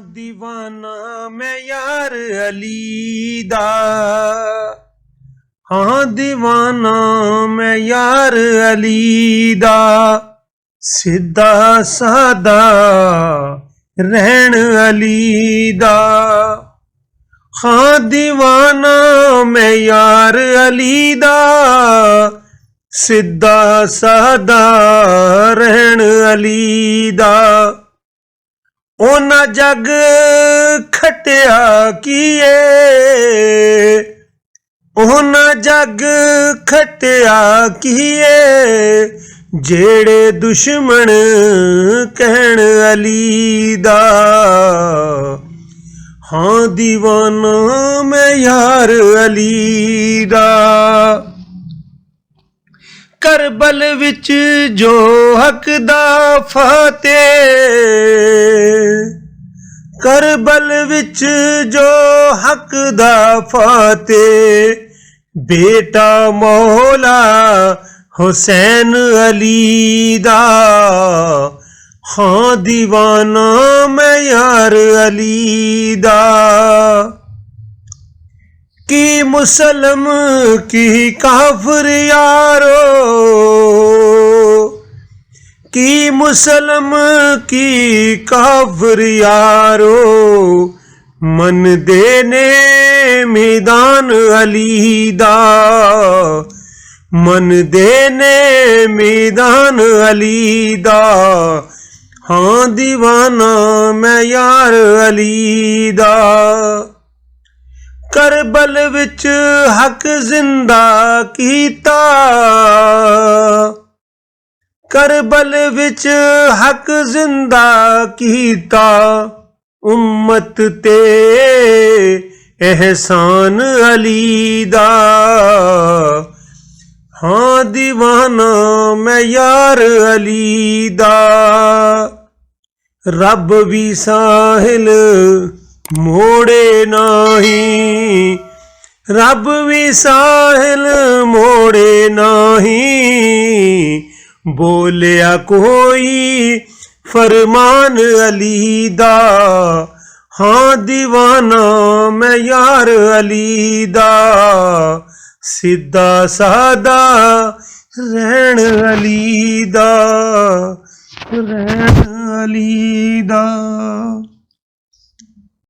दीवाना मैं यार अली दा, हाँ दीवाना मैं यार अली दा। सीधा सादा रहन अली दा, हाँ दीवाना मैं यार अली दा। सीधा सादा रहन अली दा। ओना जग खटिया कीए, ओना जग खटिया कीए, जेड़े दुश्मन कहन अली दा। हाँ दीवाना मैं यार अली दा। करबल विच जो हक दा फाते, करबल विच जो हक दा फाते, बेटा मौला हुसैन अली दा। हाँ दीवाना मैं यार अली दा। की मुसलम की काफिर यारो, की मुसलम की काफिर यारो, मन देने मैदान अली दा। मन देने मैदान अली दा। हाँ दीवाना मैं यार अली दा। करबल विच हक जिंदा कीता, करबल विच हक जिंदा कीता, उम्मत ते एहसान अली दा। हाँ दीवाना मैं यार अली दा। रब भी साहिल मोड़े नाही, रब भी साहिल मोड़े नाही, बोलिया कोई फरमान अली दा। हाँ दीवाना मैं यार अली दा। सीधा सादा रहन अली दा, रहन अली दा।